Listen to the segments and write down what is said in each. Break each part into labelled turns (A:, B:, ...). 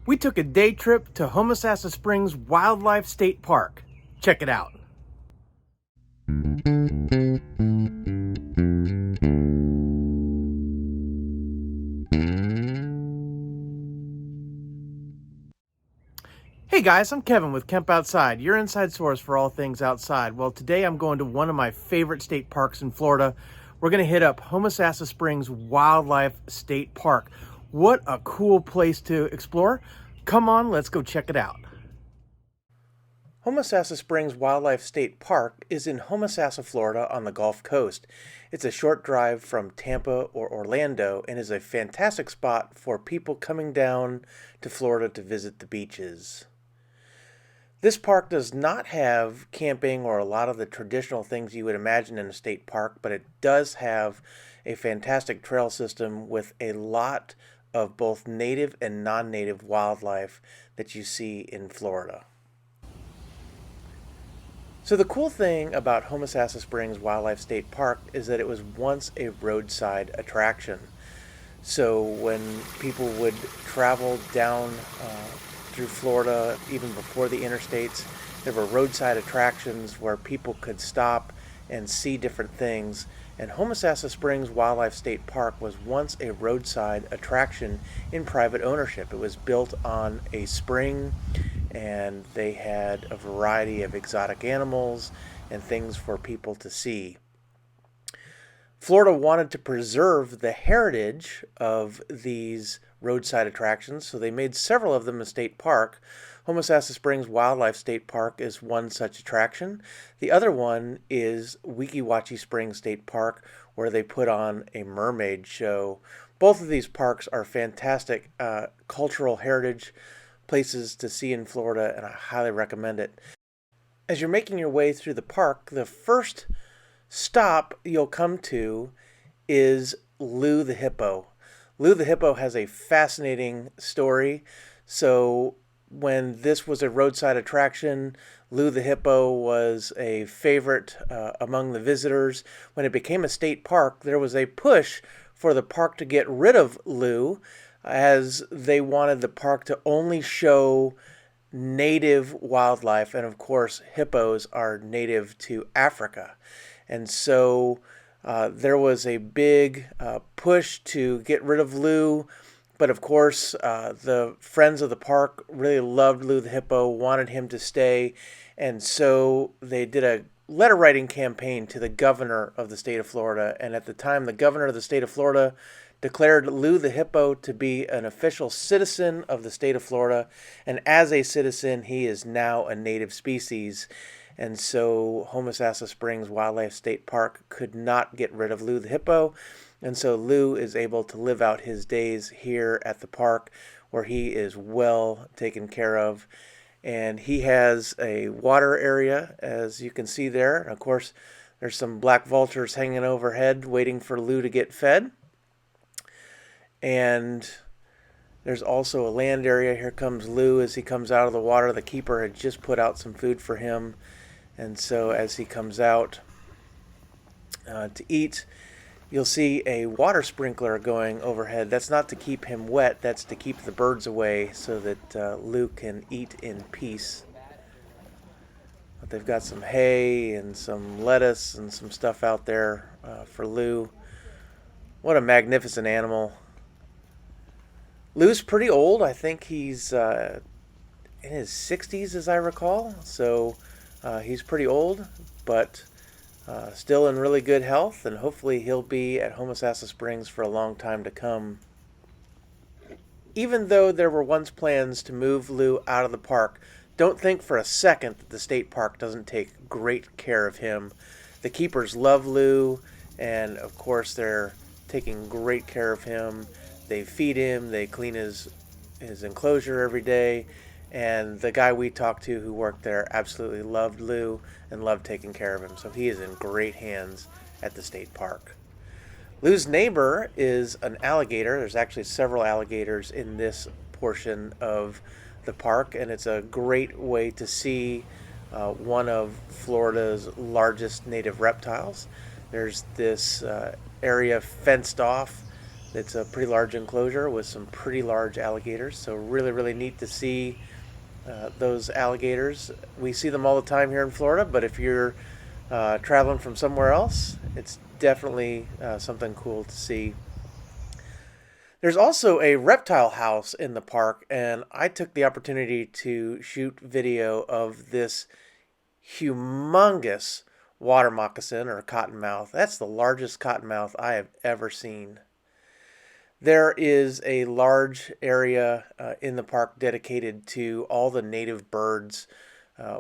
A: We took a day trip to Homosassa Springs Wildlife State Park. Check it out. Hey guys, I'm Kevin with Kemp Outside, your inside source for all things outside. Well, today I'm going to one of my favorite state parks in Florida. We're going to hit up Homosassa Springs Wildlife State Park. What a cool place to explore. Come on, let's go check it out. Homosassa Springs Wildlife State Park is in Homosassa, Florida on the Gulf Coast. It's a short drive from Tampa or Orlando and is a fantastic spot for people coming down to Florida to visit the beaches. This park does not have camping or a lot of the traditional things you would imagine in a state park, but it does have a fantastic trail system with a lot of both native and non-native wildlife that you see in Florida. So the cool thing about Homosassa Springs Wildlife State Park is that it was once a roadside attraction. So when people would travel down through Florida, even before the interstates, there were roadside attractions where people could stop and see different things. And Homosassa Springs Wildlife State Park was once a roadside attraction in private ownership. It was built on a spring, and they had a variety of exotic animals and things for people to see. Florida wanted to preserve the heritage of these roadside attractions, so they made several of them a state park. Homosassa Springs Wildlife State Park is one such attraction. The other one is Weeki Wachee Springs State Park, where they put on a mermaid show. Both of these parks are fantastic cultural heritage places to see in Florida, and I highly recommend it. As you're making your way through the park, the first stop you'll come to is Lou the Hippo. Lou the Hippo has a fascinating story. So when this was a roadside attraction, Lou the Hippo was a favorite among the visitors. When it became a state park, there was a push for the park to get rid of Lou, as they wanted the park to only show native wildlife. And of course, hippos are native to Africa. And so there was a big push to get rid of Lou. But of course, the friends of the park really loved Lou the Hippo, wanted him to stay. And so they did a letter writing campaign to the governor of the state of Florida. And at the time, the governor of the state of Florida declared Lou the Hippo to be an official citizen of the state of Florida. And as a citizen, he is now a native species. And so Homosassa Springs Wildlife State Park could not get rid of Lou the Hippo. And so Lou is able to live out his days here at the park, where he is well taken care of. And he has a water area, as you can see there. And of course, there's some black vultures hanging overhead waiting for Lou to get fed. And there's also a land area. Here comes Lou as he comes out of the water. The keeper had just put out some food for him. And so as he comes out to eat, you'll see a water sprinkler going overhead. That's not to keep him wet. That's to keep the birds away so that Lou can eat in peace. But they've got some hay and some lettuce and some stuff out there for Lou. What a magnificent animal. Lou's pretty old. I think he's in his 60s, as I recall. So he's pretty old, but still in really good health, and hopefully he'll be at Homosassa Springs for a long time to come. Even though there were once plans to move Lou out of the park, don't think for a second that the state park doesn't take great care of him. The keepers love Lou, and of course they're taking great care of him. They feed him, they clean his enclosure every day, and the guy we talked to who worked there absolutely loved Lou and loved taking care of him. So he is in great hands at the state park. Lou's neighbor is an alligator. There's actually several alligators in this portion of the park, and it's a great way to see one of Florida's largest native reptiles. There's this area fenced off It's a pretty large enclosure with some pretty large alligators. So really, really neat to see those alligators. We see them all the time here in Florida, but if you're traveling from somewhere else, it's definitely something cool to see. There's also a reptile house in the park, and I took the opportunity to shoot video of this humongous water moccasin or cottonmouth. That's the largest cottonmouth I have ever seen. There is a large area in the park dedicated to all the native birds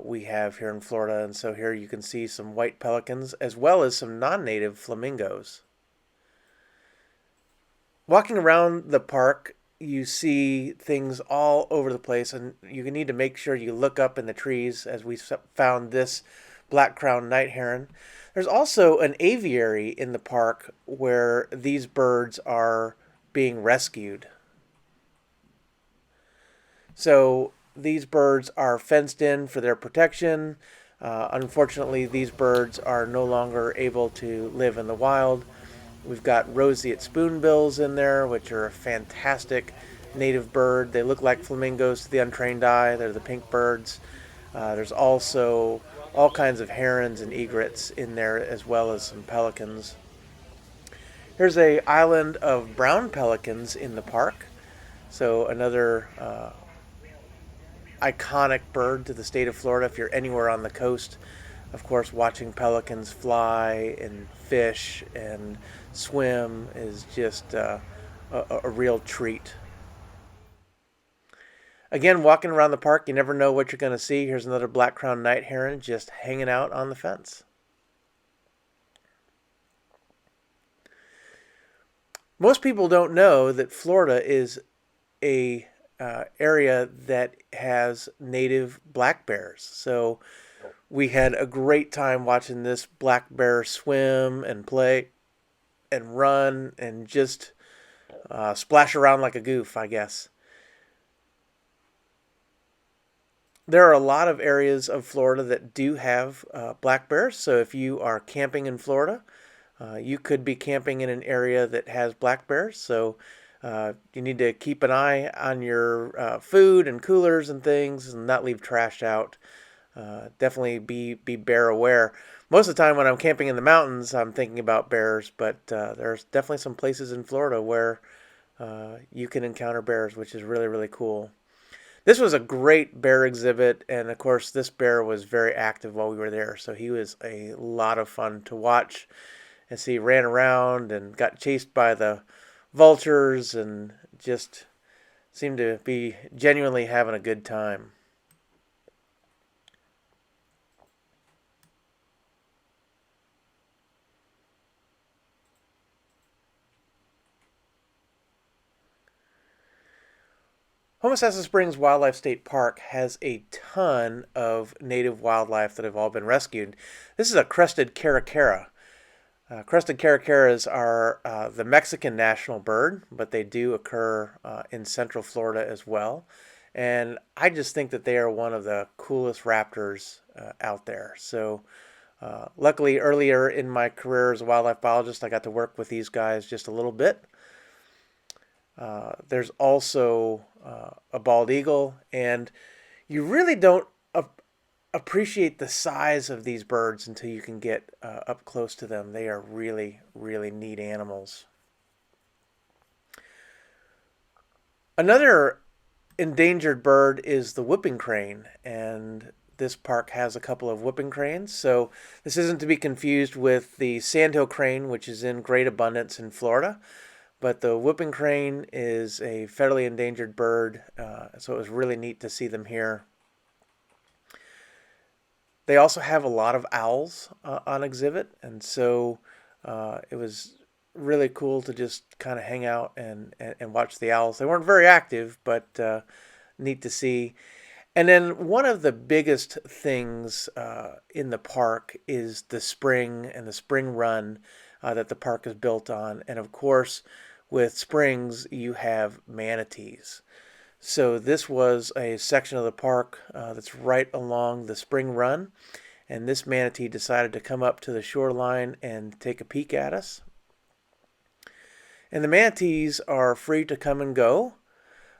A: we have here in Florida. And so here you can see some white pelicans as well as some non-native flamingos. Walking around the park, you see things all over the place, and you need to make sure you look up in the trees as we found this black-crowned night heron. There's also an aviary in the park where these birds are being rescued. So these birds are fenced in for their protection. Unfortunately, these birds are no longer able to live in the wild. We've got roseate spoonbills in there, which are a fantastic native bird. They look like flamingos to the untrained eye. They're the pink birds. There's also all kinds of herons and egrets in there, as well as some pelicans. Here's a island of brown pelicans in the park. So another iconic bird to the state of Florida. If you're anywhere on the coast, of course, watching pelicans fly and fish and swim is just a real treat. Again, walking around the park, you never know what you're going to see. Here's another black-crowned night heron just hanging out on the fence. Most people don't know that Florida is a area that has native black bears. So we had a great time watching this black bear swim and play and run and just splash around like a goof, I guess. There are a lot of areas of Florida that do have black bears. So if you are camping in Florida, you could be camping in an area that has black bears. So you need to keep an eye on your food and coolers and things and not leave trash out. Definitely be bear aware. Most of the time when I'm camping in the mountains, I'm thinking about bears, but there's definitely some places in Florida where you can encounter bears, which is really, really cool. This was a great bear exhibit, and of course this bear was very active while we were there, so he was a lot of fun to watch. And see, he ran around and got chased by the vultures and just seemed to be genuinely having a good time. Homosassa Springs Wildlife State Park has a ton of native wildlife that have all been rescued. This is a crested caracara. Crested caracaras are the Mexican national bird, but they do occur in central Florida as well. And I just think that they are one of the coolest raptors out there. So luckily, earlier in my career as a wildlife biologist, I got to work with these guys just a little bit. There's also a bald eagle, and you really don't appreciate the size of these birds until you can get up close to them. They are really, really neat animals. Another endangered bird is the whooping crane, and this park has a couple of whooping cranes. So this isn't to be confused with the sandhill crane, which is in great abundance in Florida. But the whooping crane is a federally endangered bird, so it was really neat to see them here. They also have a lot of owls on exhibit, and so it was really cool to just kind of hang out and watch the owls. They weren't very active, but neat to see. And then one of the biggest things in the park is the spring and the spring run that the park is built on. And of course, with springs, you have manatees. So this was a section of the park that's right along the spring run. And this manatee decided to come up to the shoreline and take a peek at us. And the manatees are free to come and go,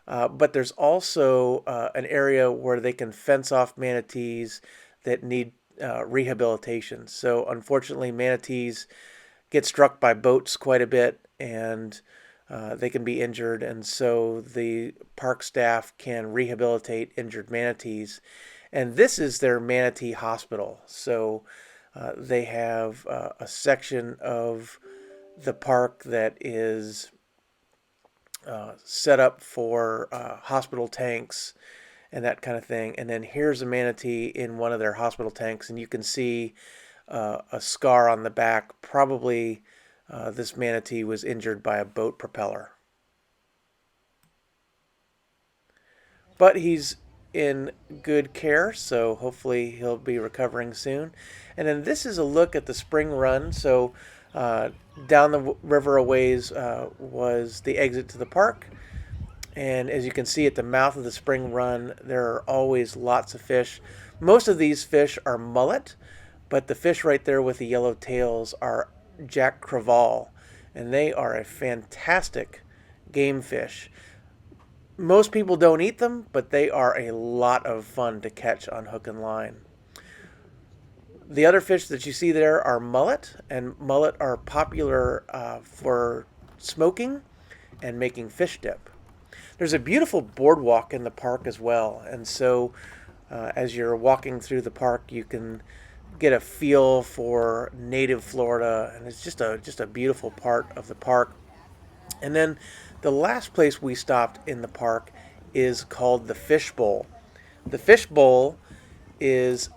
A: but there's also an area where they can fence off manatees that need rehabilitation. So unfortunately, manatees get struck by boats quite a bit, and they can be injured, and so the park staff can rehabilitate injured manatees. And this is their Manatee Hospital. So they have a section of the park that is set up for hospital tanks and that kind of thing. And then here's a manatee in one of their hospital tanks, and you can see a scar on the back. Probably this manatee was injured by a boat propeller. But he's in good care, so hopefully he'll be recovering soon. And then this is a look at the spring run. So uh, down the river a ways was the exit to the park. And as you can see at the mouth of the spring run, there are always lots of fish. Most of these fish are mullet, but the fish right there with the yellow tails are Jack Crevalle, and they are a fantastic game fish. Most people don't eat them, but they are a lot of fun to catch on hook and line. The other fish that you see there are mullet, and mullet are popular for smoking and making fish dip. There's a beautiful boardwalk in the park as well, and so as you're walking through the park, you can get a feel for native Florida, and it's just a beautiful part of the park. And then the last place we stopped in the park is called the Fish Bowl. The Fish Bowl is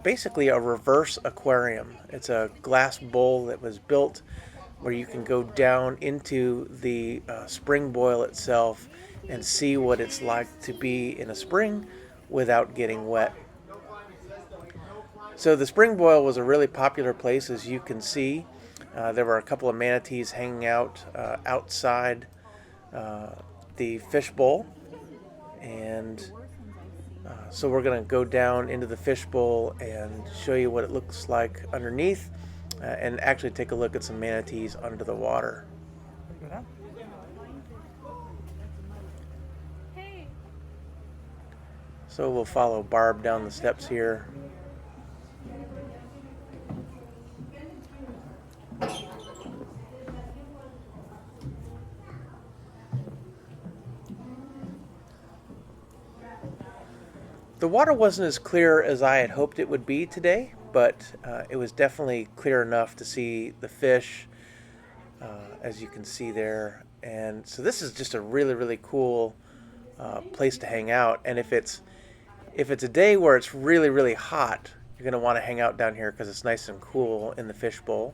A: basically a reverse aquarium. It's a glass bowl that was built where you can go down into the spring boil itself and see what it's like to be in a spring without getting wet. So the spring boil was a really popular place, as you can see. There were a couple of manatees hanging out outside uh, the fish bowl, and so we're going to go down into the fish bowl and show you what it looks like underneath, and actually take a look at some manatees under the water. So we'll follow Barb down the steps here. The water wasn't as clear as I had hoped it would be today, but it was definitely clear enough to see the fish, as you can see there. And so this is just a really, really cool place to hang out. And if it's a day where it's really, really hot, you're going to want to hang out down here because it's nice and cool in the fish bowl.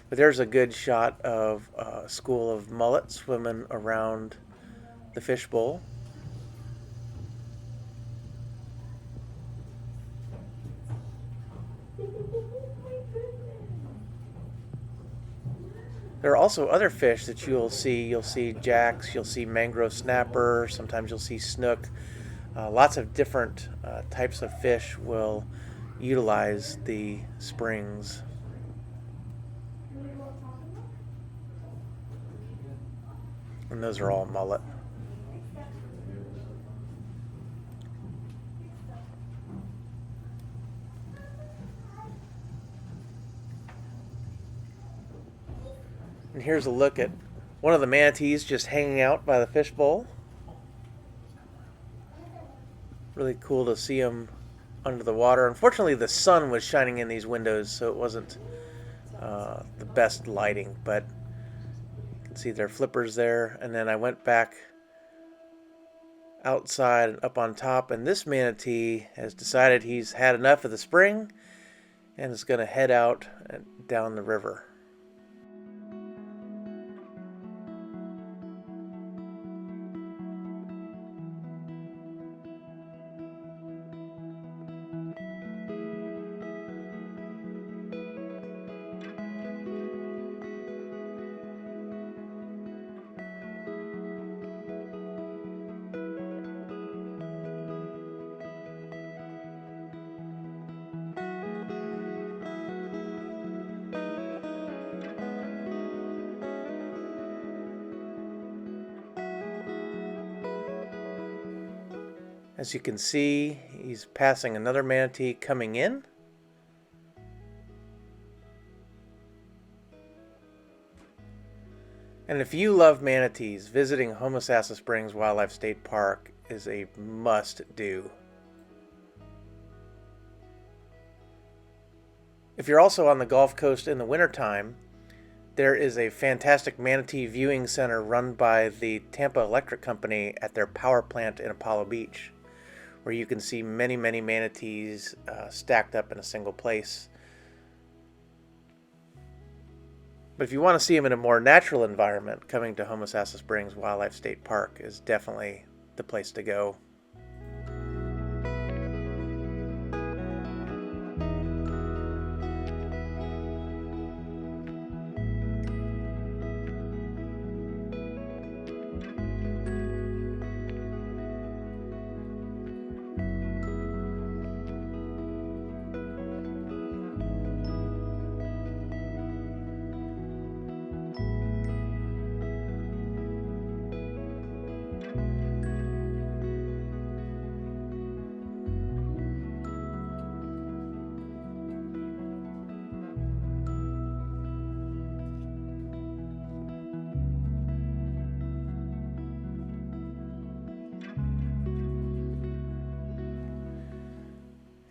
A: But there's a good shot of a school of mullet swimming around the fish bowl. There are also other fish that you'll see. You'll see jacks, you'll see mangrove snapper, sometimes you'll see snook. Lots of different types of fish will utilize the springs. And those are all mullet. And here's a look at one of the manatees just hanging out by the fish bowl. Really cool to see him under the water. Unfortunately, the sun was shining in these windows, so it wasn't the best lighting, but you can see their flippers there. And then I went back outside and up on top, and this manatee has decided he's had enough of the spring and is going to head out and down the river. As you can see, he's passing another manatee coming in. And if you love manatees, visiting Homosassa Springs Wildlife State Park is a must-do. If you're also on the Gulf Coast in the wintertime, there is a fantastic manatee viewing center run by the Tampa Electric Company at their power plant in Apollo Beach, where you can see many, many manatees stacked up in a single place. But if you want to see them in a more natural environment, coming to Homosassa Springs Wildlife State Park is definitely the place to go.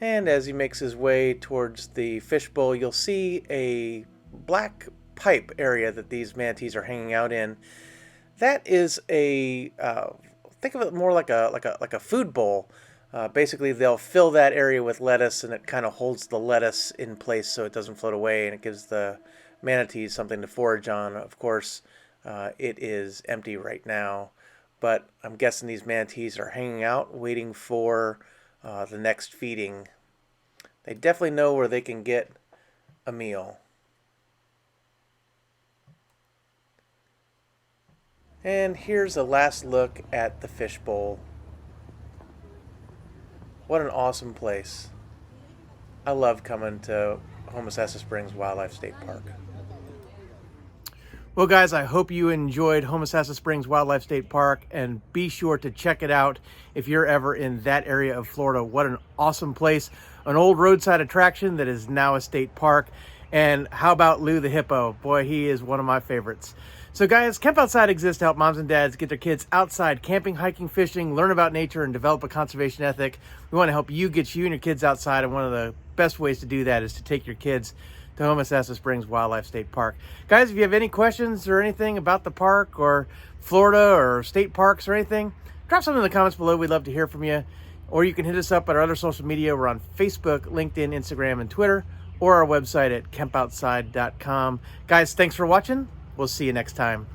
A: And as he makes his way towards the fishbowl, you'll see a black pipe area that these manatees are hanging out in. That is a think of it more like a food bowl. Basically, they'll fill that area with lettuce, and it kind of holds the lettuce in place so it doesn't float away, and it gives the manatees something to forage on. Of course, it is empty right now, but I'm guessing these manatees are hanging out, waiting for the next feeding. They definitely know where they can get a meal. And here's a last look at the fishbowl. What an awesome place. I love coming to Homosassa Springs Wildlife State Park. Well, guys, I hope you enjoyed Homosassa Springs Wildlife State Park, and be sure to check it out if you're ever in that area of Florida. What an awesome place. An old roadside attraction that is now a state park. And how about Lou the Hippo? Boy, he is one of my favorites. So guys, Camp Outside exists to help moms and dads get their kids outside camping, hiking, fishing, learn about nature, and develop a conservation ethic. We want to help you get you and your kids outside, and one of the best ways to do that is to take your kids to Homosassa Springs Wildlife State Park. Guys, if you have any questions or anything about the park or Florida or state parks or anything, drop something in the comments below. We'd love to hear from you. Or you can hit us up at our other social media. We're on Facebook, LinkedIn, Instagram, and Twitter, or our website at campoutside.com. Guys, thanks for watching. We'll see you next time.